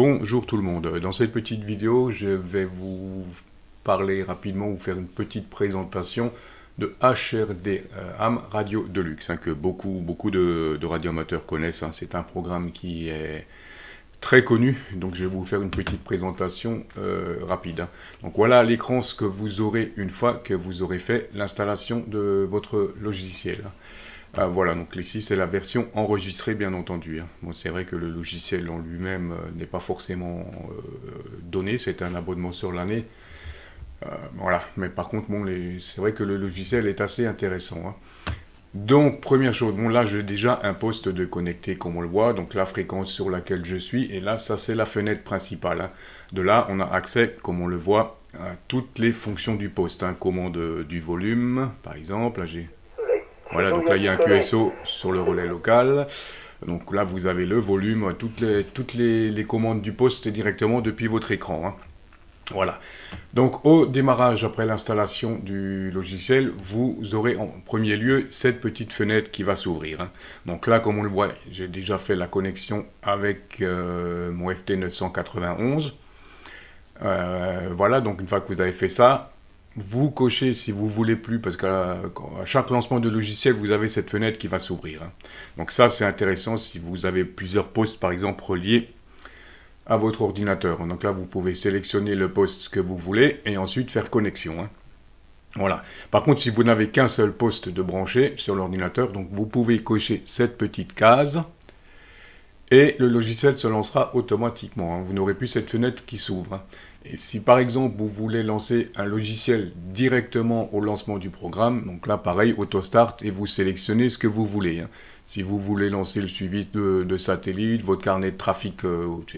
Bonjour tout le monde. Dans cette petite vidéo, je vais vous parler rapidement, vous faire une petite présentation de HRD Ham Radio Deluxe, que beaucoup de radioamateurs connaissent. C'est un programme qui est très connu, donc je vais vous faire une petite présentation rapide. Donc voilà à l'écran ce que vous aurez une fois que vous aurez fait l'installation de votre logiciel. Voilà, donc ici c'est la version enregistrée bien entendu. Bon, c'est vrai que le logiciel en lui-même n'est pas forcément donné, c'est un abonnement sur l'année. Voilà, mais par contre, bon, c'est vrai que le logiciel est assez intéressant. Donc, première chose, bon là j'ai déjà un poste de connecté comme on le voit, donc la fréquence sur laquelle je suis, et là ça c'est la fenêtre principale. De là on a accès, comme on le voit, à toutes les fonctions du poste, commande du volume par exemple, là j'ai... Voilà, donc là il y a un QSO sur le relais local, donc là vous avez le volume, toutes les commandes du poste directement depuis votre écran. Voilà, donc au démarrage après l'installation du logiciel, vous aurez en premier lieu cette petite fenêtre qui va s'ouvrir. Donc là, comme on le voit, j'ai déjà fait la connexion avec mon FT 991. Voilà, donc une fois que vous avez fait ça, vous cochez si vous voulez plus, parce qu'à chaque lancement de logiciel, vous avez cette fenêtre qui va s'ouvrir. Donc ça, c'est intéressant si vous avez plusieurs postes, par exemple, reliés à votre ordinateur. Donc là, vous pouvez sélectionner le poste que vous voulez et ensuite faire connexion. Voilà. Par contre, si vous n'avez qu'un seul poste de branché sur l'ordinateur, donc vous pouvez cocher cette petite case et le logiciel se lancera automatiquement. Vous n'aurez plus cette fenêtre qui s'ouvre. Et si par exemple vous voulez lancer un logiciel directement au lancement du programme, donc là pareil, auto-start, et vous sélectionnez ce que vous voulez. Si vous voulez lancer le suivi de satellite, votre carnet de trafic,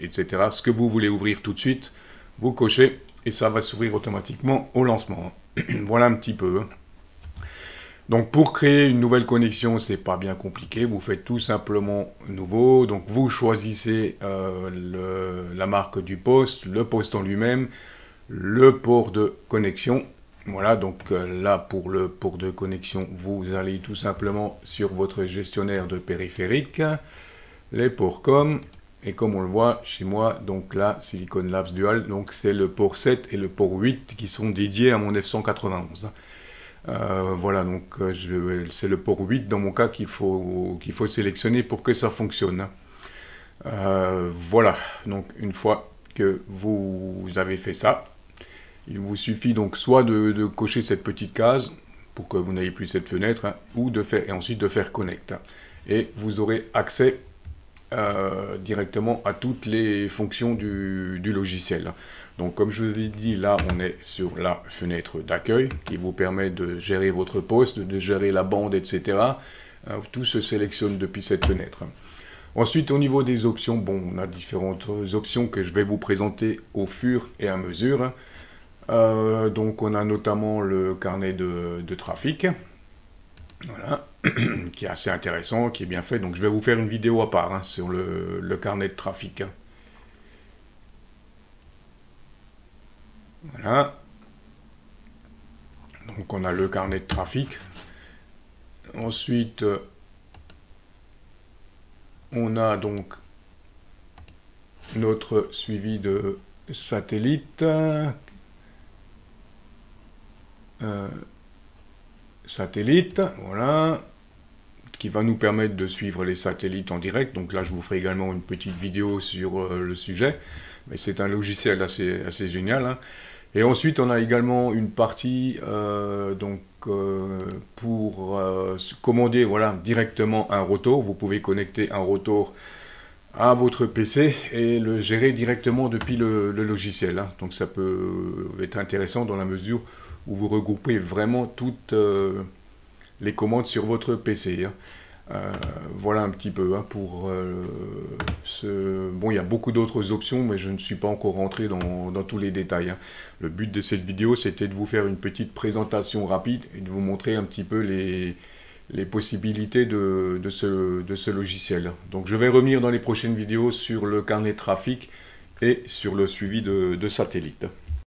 etc., ce que vous voulez ouvrir tout de suite, vous cochez et ça va s'ouvrir automatiquement au lancement. Voilà un petit peu. Donc pour créer une nouvelle connexion, c'est pas bien compliqué, vous faites tout simplement nouveau, donc vous choisissez la marque du poste, le poste en lui-même, le port de connexion. Voilà, donc là pour le port de connexion, vous allez tout simplement sur votre gestionnaire de périphériques, les ports COM, et comme on le voit chez moi, donc là Silicon Labs Dual, donc c'est le port 7 et le port 8 qui sont dédiés à mon F191. Voilà, donc c'est le port 8 dans mon cas qu'il faut sélectionner pour que ça fonctionne. Voilà, donc une fois que vous avez fait ça, il vous suffit donc soit de cocher cette petite case pour que vous n'ayez plus cette fenêtre, ou et ensuite de faire connect. Et vous aurez accès directement à toutes les fonctions du logiciel. Donc comme je vous ai dit, là on est sur la fenêtre d'accueil qui vous permet de gérer votre poste, de gérer la bande, etc. Tout se sélectionne depuis cette fenêtre. Ensuite, au niveau des options, bon, on a différentes options que je vais vous présenter au fur et à mesure. Donc on a notamment le carnet de trafic, voilà, qui est assez intéressant, qui est bien fait. Donc je vais vous faire une vidéo à part sur le carnet de trafic. Voilà. Donc on a le carnet de trafic. Ensuite, on a donc notre suivi de satellite. Satellite, voilà, qui va nous permettre de suivre les satellites en direct. Donc là, je vous ferai également une petite vidéo sur le sujet. Mais c'est un logiciel assez génial. Et ensuite, on a également une partie pour commander directement un rotor. Vous pouvez connecter un rotor à votre PC et le gérer directement depuis le logiciel. Donc ça peut être intéressant dans la mesure où vous regroupez vraiment toutes les commandes sur votre PC. Voilà un petit peu pour Bon, il y a beaucoup d'autres options, mais je ne suis pas encore rentré dans tous les détails. Le but de cette vidéo, c'était de vous faire une petite présentation rapide et de vous montrer un petit peu les possibilités de ce logiciel. Donc je vais revenir dans les prochaines vidéos sur le carnet de trafic et sur le suivi de satellite.